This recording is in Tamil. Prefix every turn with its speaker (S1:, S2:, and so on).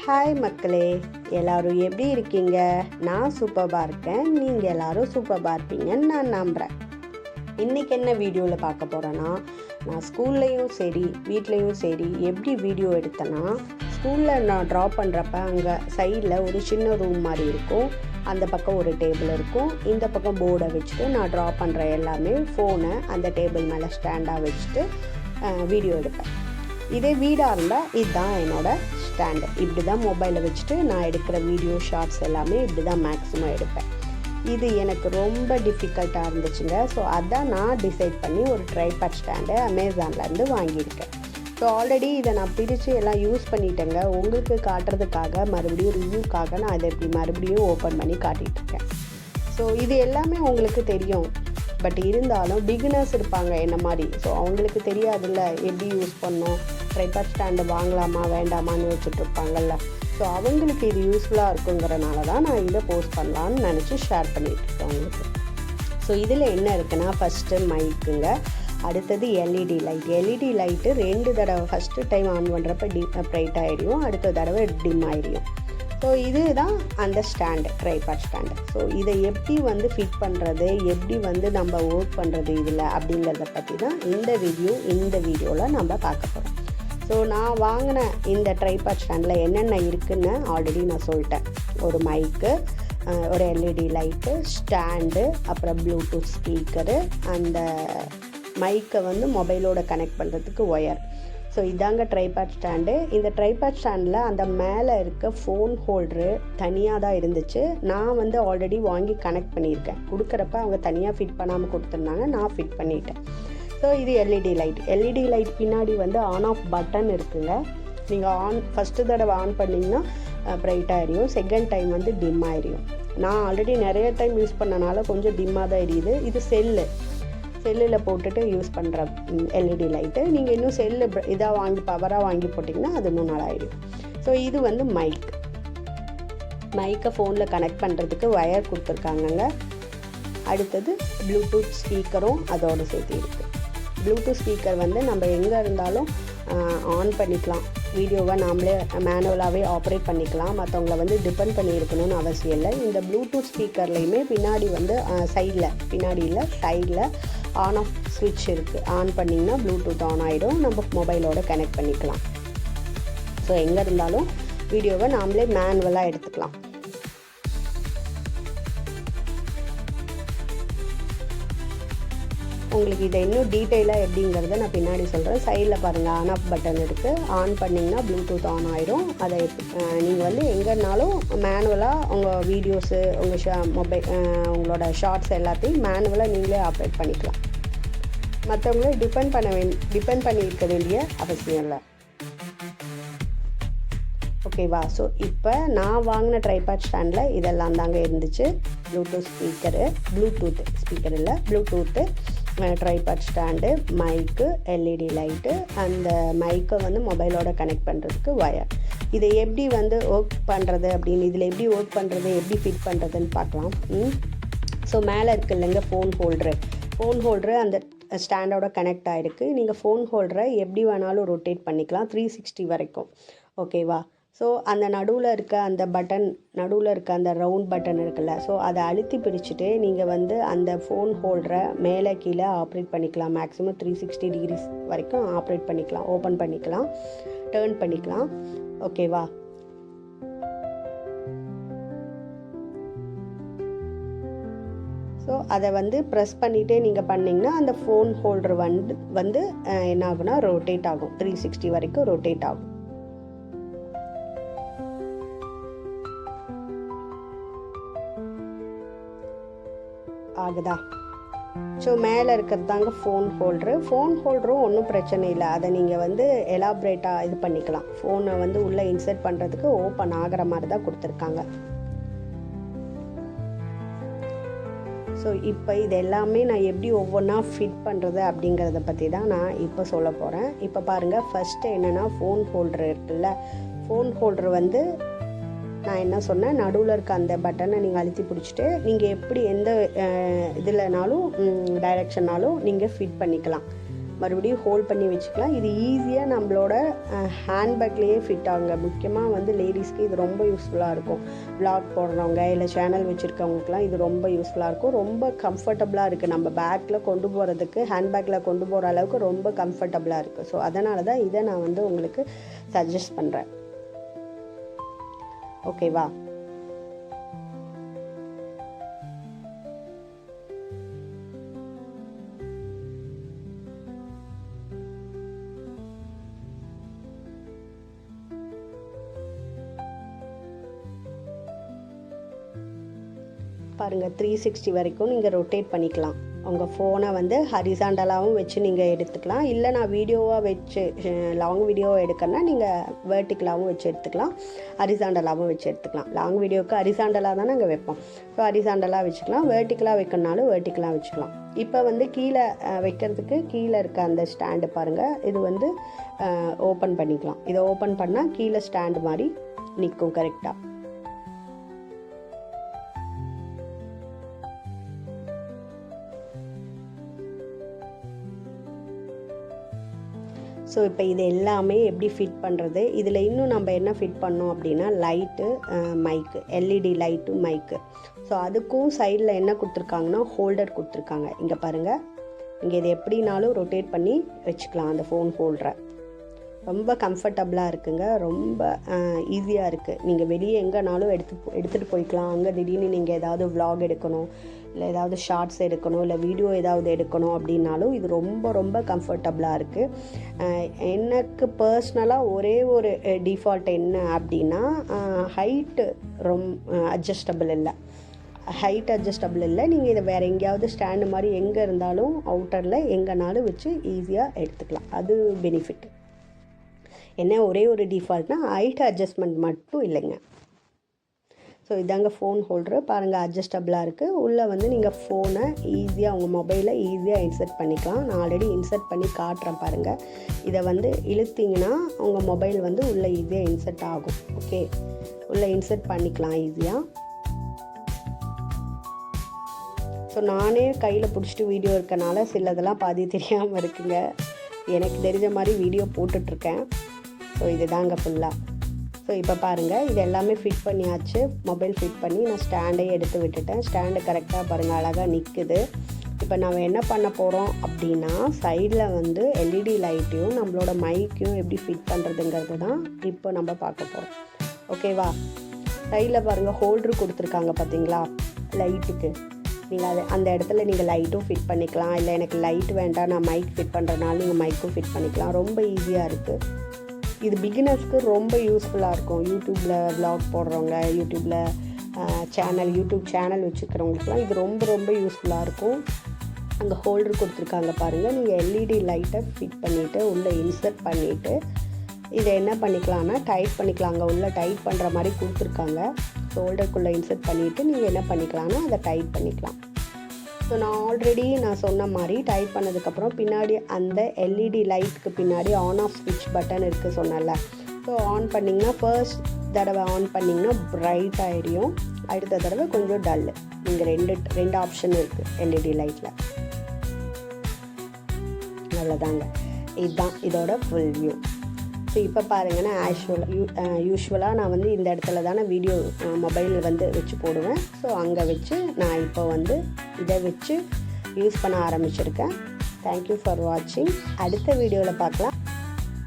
S1: ஹாய் மக்களே, எல்லோரும் எப்படி இருக்கீங்க? நான் சூப்பராக இருக்கேன். நீங்கள் எல்லோரும் சூப்பராக இருப்பீங்கன்னு நான் நம்புகிறேன். இன்றைக்கி என்ன வீடியோவில் பார்க்க போகிறேன்னா, நான் ஸ்கூல்லையும் சரி வீட்லேயும் சரி எப்படி வீடியோ எடுத்தேன்னா, ஸ்கூலில் நான் ட்ரா பண்ணுறப்ப அங்கே சைடில் ஒரு சின்ன ரூம் மாதிரி இருக்கும். அந்த பக்கம் ஒரு டேபிள் இருக்கும். இந்த பக்கம் போர்டை வச்சுட்டு நான் ட்ரா பண்ணுற எல்லாமே ஃபோனை அந்த டேபிள் மேலே ஸ்டாண்டாக வச்சுட்டு வீடியோ எடுப்பேன். இதே வீடாக இருந்தால் இதுதான் என்னோடய ஸ்டாண்டு. இப்படி தான் மொபைலை வச்சுட்டு நான் எடுக்கிற வீடியோ ஷார்ட்ஸ் எல்லாமே இப்படி தான் மேக்ஸிமம் எடுப்பேன். இது எனக்கு ரொம்ப டிஃபிகல்ட்டாக இருந்துச்சுங்க. ஸோ அதான் நான் டிசைட் பண்ணி ஒரு ட்ரைபாட் ஸ்டாண்டை அமேசான்லேருந்து வாங்கியிருக்கேன். ஸோ ஆல்ரெடி இதை நான் பிரித்து எல்லாம் யூஸ் பண்ணிட்டேங்க. உங்களுக்கு காட்டுறதுக்காக மறுபடியும் ரிவ்யூக்காக நான் இதை இப்படி மறுபடியும் ஓப்பன் பண்ணி காட்டிகிட்ருக்கேன். ஸோ இது எல்லாமே உங்களுக்கு தெரியும். பட் இருந்தாலும் பிகினர்ஸ் இருப்பாங்க என்ன மாதிரி. ஸோ அவங்களுக்கு தெரியாதுல்ல எப்படி யூஸ் பண்ணணும், ட்ரைபாட் ஸ்டாண்டு வாங்கலாமா வேண்டாமான்னு வச்சுட்ருப்பாங்கல்ல. ஸோ அவங்களுக்கு இது யூஸ்ஃபுல்லாக இருக்குங்கிறனால தான் நான் இதை போஸ்ட் பண்ணலான்னு நினச்சி ஷேர் பண்ணிகிட்ருக்கேன் உங்களுக்கு. ஸோ இதில் என்ன இருக்குன்னா, ஃபஸ்ட்டு மைக்குங்க, அடுத்தது எல்இடி லைட். எல்இடி லைட்டு 2 தடவை ஃபஸ்ட்டு டைம் ஆன் பண்ணுறப்ப ப்ரைட் ஆகிடும், அடுத்த தடவை டிம் ஆகிடும். ஸோ இதுதான் அந்த ஸ்டாண்டு, ட்ரைபாட் ஸ்டாண்டு. ஸோ இதை எப்படி ஃபிட் பண்ணுறது, எப்படி நம்ம ஒர்க் பண்ணுறது இதில் அப்படிங்கிறத பற்றி தான் இந்த வீடியோவில் நம்ம பார்க்க போகிறோம். ஸோ நான் வாங்கின இந்த ட்ரைபாட் ஸ்டாண்டில் என்னென்ன இருக்குதுன்னு ஆல்ரெடி நான் சொல்லிட்டேன். ஒரு மைக்கு, ஒரு எல்இடி லைட்டு, ஸ்டாண்டு, அப்புறம் ப்ளூடூத் ஸ்பீக்கரு, அந்த மைக்கை மொபைலோட கனெக்ட் பண்ணுறதுக்கு ஒயர். ஸோ இதாங்க ட்ரைபாட் ஸ்டாண்டு. இந்த ட்ரைபாட் ஸ்டாண்டில் அந்த மேலே இருக்க ஃபோன் ஹோல்ட்ரு தனியாக தான் இருந்துச்சு. நான் ஆல்ரெடி வாங்கி கனெக்ட் பண்ணியிருக்கேன். கொடுக்குறப்ப அவங்க தனியாக ஃபிட் பண்ணாமல் கொடுத்துருந்தாங்க, நான் ஃபிட் பண்ணிட்டேன். ஸோ இது எல்இடி லைட். எல்இடி லைட் பின்னாடி ஆன் ஆஃப் பட்டன் இருக்குங்க. நீங்கள் ஃபஸ்ட்டு தடவை ஆன் பண்ணிங்கன்னா ப்ரைட் ஆகிடும், செகண்ட் டைம் டிம் ஆகிடும். நான் ஆல்ரெடி நிறைய டைம் யூஸ் பண்ணனால கொஞ்சம் டிம்மாக தான் எரியுது. இது செல்லில் போட்டுட்டு யூஸ் பண்ணுற எல்இடி லைட்டு. நீங்கள் இன்னும் செல்லு இதாக பவராக வாங்கி போட்டிங்கன்னா அது இன்னும் நல்லாயிடும். ஸோ இது மைக்கை ஃபோனில் கனெக்ட் பண்ணுறதுக்கு ஒயர் கொடுத்துருக்காங்கங்க. அடுத்தது ப்ளூடூத் ஸ்பீக்கரும் அதோடு சேர்த்து இருக்குது. ப்ளூடூத் ஸ்பீக்கர் நம்ம எங்கே இருந்தாலும் ஆன் பண்ணிக்கலாம். வீடியோவை நாமளே மேனுவலாகவே ஆப்ரேட் பண்ணிக்கலாம். மற்றவங்கள டிபெண்ட் பண்ணி இருக்கணும்னு அவசியம் இல்லை. இந்த ப்ளூடூத் ஸ்பீக்கர்லேயுமே பின்னாடி சைடில், பின்னாடி இல்லை சைடில் ஆன் ஆஃப் ஸ்விட்ச் இருக்குது. ஆன் பண்ணிங்கன்னா ப்ளூடூத் ஆன் ஆகிடும், நம்ம மொபைலோட கனெக்ட் பண்ணிக்கலாம். ஸோ எங்கே இருந்தாலும் வீடியோவை நாமளே மேனுவலாக எடுத்துக்கலாம். உங்களுக்கு இதை இன்னும் டீட்டெயிலாக எப்படிங்கிறத நான் பின்னாடி சொல்கிறேன். சைடில் பாருங்கள், ஆன் ஆஃப் பட்டன் இருக்குது. ஆன் பண்ணிங்கன்னா ப்ளூடூத் ஆன் ஆகிடும். அதை நீங்கள் எங்கேனாலும் மேனுவலாக உங்கள் வீடியோஸு, உங்கள் உங்களோட ஷார்ட்ஸ் எல்லாத்தையும் மேனுவலாக நீங்களே ஆப்ரேட் பண்ணிக்கலாம். மற்றவங்கள டிபெண்ட் பண்ணி இருக்க வேண்டிய அவசியம் இல்லை. ஓகேவா? ஸோ இப்போ நான் வாங்கின ட்ரைபாட் ஸ்டாண்டில் இதெல்லாம் தாங்க இருந்துச்சு. ப்ளூடூத் ஸ்பீக்கர் இல்லை, ப்ளூடூத்து, ட்ரைபாட் ஸ்டாண்டு, மைக்கு, எல்இடி லைட்டு, அந்த மைக்கை மொபைலோட கனெக்ட் பண்ணுறதுக்கு ஒயர். இதை எப்படி ஒர்க் பண்ணுறது அப்படின்னு, இதில் எப்படி ஒர்க் பண்ணுறது, எப்படி ஃபிட் பண்ணுறதுன்னு பார்க்கலாம். ஸோ மேலே இருக்குது இல்லைங்க ஃபோன் ஹோல்ட்ரு அந்த ஸ்டாண்டோட கனெக்ட் ஆகிருக்கு. நீங்கள் ஃபோன் ஹோல்டரை எப்படி வேணாலும் ரொட்டேட் பண்ணிக்கலாம், 360 வரைக்கும். ஓகேவா? ஸோ அந்த நடுவில் இருக்க அந்த ரவுண்ட் பட்டன் இருக்குல்ல, ஸோ அதை அழுத்தி பிடிச்சிட்டு நீங்கள் அந்த ஃபோன் ஹோல்டரை மேலே கீழே ஆப்ரேட் பண்ணிக்கலாம். மேக்ஸிமம் 360 டிகிரிஸ் வரைக்கும் ஆப்ரேட் பண்ணிக்கலாம், ஓப்பன் பண்ணிக்கலாம், டர்ன் பண்ணிக்கலாம். ஓகேவா? ஸோ அதை ப்ரெஸ் பண்ணிகிட்டே நீங்கள் பண்ணிங்கன்னா அந்த ஃபோன் ஹோல்டர் என்ன ஆகுனா ரொட்டேட் ஆகும், 360 வரைக்கும் ரொட்டேட் ஆகும். ஆகுதா? ஸோ மேலே இருக்கிறது தாங்க ஃபோன் ஹோல்டரும் ஒன்றும் பிரச்சனை இல்லை. அதை நீங்கள் எலாபரேட்டாக இது பண்ணிக்கலாம். ஃபோனை உள்ளே இன்சர்ட் பண்ணுறதுக்கு ஓப்பன் ஆகிற மாதிரி தான் கொடுத்துருக்காங்க. ஸோ இப்போ இது எல்லாமே நான் எப்படி ஒவ்வொன்றா ஃபிட் பண்ணுறது அப்படிங்கிறத பற்றி தான் நான் இப்போ சொல்ல போகிறேன். இப்போ பாருங்கள், ஃபஸ்ட்டு என்னென்னா ஃபோன் ஹோல்டர் இருக்குல்ல, ஃபோன் ஹோல்டர் நான் என்ன சொன்னேன், நடுவில் இருக்க அந்த பட்டனை நீங்கள் அழுத்தி பிடிச்சிட்டு நீங்கள் எப்படி எந்த இதில்னாலும் டைரெக்ஷன்னாலும் நீங்கள் ஃபிட் பண்ணிக்கலாம். மறுபடியும் ஹோல்ட் பண்ணி வச்சுக்கலாம். இது ஈஸியாக நம்மளோட ஹேண்ட்பேக்லேயே ஃபிட் ஆகுங்க. முக்கியமாக வந்து லேடிஸ்க்கு இது ரொம்ப யூஸ்ஃபுல்லாக இருக்கும். vlog போடுறவங்க இல்லை சேனல் வச்சுருக்கவங்களுக்குலாம் இது ரொம்ப யூஸ்ஃபுல்லாக இருக்கும். ரொம்ப கம்ஃபர்டபுளாக இருக்குது. நம்ம பேக்கில் கொண்டு போகிறதுக்கு ஹேண்ட்பேக்கில் கொண்டு போகிற அளவுக்கு ரொம்ப கம்ஃபர்டபுளாக இருக்குது. ஸோ அதனால தான் இதை நான் வந்து உங்களுக்கு சஜஸ்ட் பண்ணுறேன். ஓகேவா? பாருங்கள், 360 வரைக்கும் நீங்கள் ரொட்டேட் பண்ணிக்கலாம். உங்கள் ஃபோனை வந்து ஹரிசாண்டலாகவும் வச்சு நீங்கள் எடுத்துக்கலாம். இல்லை நான் வீடியோவாக வச்சு லாங் வீடியோவை எடுக்கணும்னா நீங்கள் வேர்ட்டிக்கலாகவும் வச்சு எடுத்துக்கலாம், ஹரிசாண்டலாகவும் வச்சு எடுத்துக்கலாம். லாங் வீடியோவுக்கு ஹரிசாண்டலாக தான் நாங்கள் வைப்போம். ஸோ ஹரிசாண்டலாக வச்சுக்கலாம். வேர்ட்டிக்கலாக வைக்கணுனாலும் வேர்ட்டிக்கலாக வச்சுக்கலாம். இப்போ வந்து கீழே வைக்கிறதுக்கு கீழே இருக்க அந்த ஸ்டாண்டு பாருங்கள், இது வந்து ஓப்பன் பண்ணிக்கலாம். இதை ஓப்பன் பண்ணால் கீழே ஸ்டாண்டு மாதிரி நிற்கும் கரெக்டாக. ஸோ இப்போ இது எல்லாமே எப்படி ஃபிட் பண்ணுறது, இதில் இன்னும் நம்ம என்ன ஃபிட் பண்ணோம் அப்படின்னா லைட்டு, மைக்கு, எல்இடி லைட்டு, மைக்கு. ஸோ அதுக்கும் சைடில் என்ன கொடுத்துருக்காங்கன்னா ஹோல்டர் கொடுத்துருக்காங்க. இங்கே பாருங்கள், இங்கே இது எப்படினாலும் ரொட்டேட் பண்ணி வச்சுக்கலாம் அந்த ஃபோன் ஹோல்டரை. ரொம்ப கம்ஃபர்டபுளாக இருக்குங்க. ரொம்ப ஈஸியாக இருக்குது. நீங்கள் வெளியே எங்கேனாலும் எடுத்துகிட்டு போய்க்கலாம். அங்கே திடீர்னு நீங்கள் ஏதாவது vlog எடுக்கணும், இல்லை ஏதாவது ஷார்ட்ஸ் எடுக்கணும், இல்லை வீடியோ ஏதாவது எடுக்கணும் அப்படின்னாலும் இது ரொம்ப ரொம்ப கம்ஃபர்டபுளாக இருக்குது. எனக்கு பர்சனலாக ஒரே ஒரு டிஃபால்ட் என்ன அப்படின்னா ஹைட்டு அட்ஜஸ்டபிள் இல்லை. நீங்கள் இதை வேறு எங்கேயாவது ஸ்டாண்டு மாதிரி எங்கே இருந்தாலும் அவுட்டரில் எங்கேனாலும் வச்சு ஈஸியாக எடுத்துக்கலாம். அது பெனிஃபிட். என்ன ஒரே ஒரு டிஃபால்ட்னா ஹைட் அட்ஜஸ்ட்மெண்ட் மட்டும் இல்லைங்க. ஸோ இதாங்க ஃபோன் ஹோல்டரு. பாருங்கள், அட்ஜஸ்டபிளாக இருக்குது. உள்ளே வந்து நீங்கள் ஃபோனை ஈஸியாக உங்கள் மொபைலில் ஈஸியாக இன்சர்ட் பண்ணிக்கலாம். நான் ஆல்ரெடி இன்சர்ட் பண்ணி காட்டுறேன் பாருங்கள். இதை வந்து இழுத்திங்கன்னா உங்கள் மொபைல் வந்து உள்ளே ஈஸியாக இன்சர்ட் ஆகும். ஓகே, உள்ளே இன்சர்ட் பண்ணிக்கலாம் ஈஸியாக. ஸோ நானே கையில் பிடிச்சிட்டு வீடியோ இருக்கனால சிலதெல்லாம் பாதி தெரியாமல் இருக்குங்க. எனக்கு தெரிஞ்ச மாதிரி வீடியோ போட்டுட்ருக்கேன். ஸோ இது தாங்க ஃபுல்லாக. ஸோ இப்போ பாருங்கள், இது எல்லாமே ஃபிட் பண்ணியாச்சு. மொபைல் ஃபிட் பண்ணி நான் ஸ்டாண்டே எடுத்து விட்டுட்டேன். ஸ்டாண்டு கரெக்டாக பாருங்கள், அழகாக நிற்குது. இப்போ நம்ம என்ன பண்ண போகிறோம் அப்படின்னா சைடில் வந்து எல்இடி லைட்டையும் நம்மளோட மைக்கையும் எப்படி ஃபிட் பண்ணுறதுங்கிறது தான் இப்போ நம்ம பார்க்க போகிறோம். ஓகேவா? சைடில் பாருங்கள் ஹோல்டரு கொடுத்துருக்காங்க பார்த்தீங்களா லைட்டுக்கு. நீங்கள் அந்த இடத்துல நீங்கள் லைட்டும் ஃபிட் பண்ணிக்கலாம். இல்லை எனக்கு லைட் வேண்டாம், நான் மைக் ஃபிட் பண்ணுறதுனால நீங்கள் மைக்கும் ஃபிட் பண்ணிக்கலாம். ரொம்ப ஈஸியாக இருக்குது. இது பிகினர்ஸ்க்கு ரொம்ப யூஸ்ஃபுல்லாக இருக்கும். யூடியூப்பில் vlog போடுறவங்க, யூடியூப் சேனல் வச்சுக்கிறவங்களுக்குலாம் இது ரொம்ப ரொம்ப யூஸ்ஃபுல்லாக இருக்கும். அங்கே ஹோல்டர் கொடுத்துருக்காங்க பாருங்கள். நீங்கள் எல்இடி லைட்டை ஃபிட் பண்ணிவிட்டு உள்ளே இன்சர்ட் பண்ணிவிட்டு இதை என்ன பண்ணிக்கலாம்னா டைட் பண்ணிக்கலாம். அங்கே உள்ள டைட் பண்ணுற மாதிரி கொடுத்துருக்காங்க. ஹோல்டருக்குள்ளே இன்சர்ட் பண்ணிவிட்டு நீங்கள் என்ன பண்ணிக்கலாம்னா அதை டைட் பண்ணிக்கலாம். ஸோ நான் சொன்ன மாதிரி டைட் பண்ணதுக்கப்புறம் பின்னாடி அந்த எல்இடி லைட்டுக்கு பின்னாடி ஆன் ஆஃப் ஸ்விட்ச் பட்டன் இருக்குது சொன்னல. ஸோ ஆன் பண்ணிங்கன்னா ஃபர்ஸ்ட் தடவை ஆன் பண்ணிங்கன்னா பிரைட் ஆகிடும். அடுத்த தடவை கொஞ்சம் டல்லு. நீங்கள் ரெண்டு ஆப்ஷன் இருக்குது எல்இடி லைட்டில். அவ்வளோதாங்க, இதுதான் இதோட ஃபுல் வியூ. ஸோ இப்போ பாருங்கன்னா யூஸ்வலாக நான் வந்து இந்த இடத்துல தானே வீடியோ மொபைல் வந்து வச்சு போடுவேன். ஸோ அங்கே வச்சு நான் இப்போ வந்து இதை வச்சு யூஸ் பண்ண ஆரம்பிச்சிருக்கேன். தேங்க்யூ ஃபார் வாட்சிங். அடுத்த வீடியோவில் பார்க்கலாம்.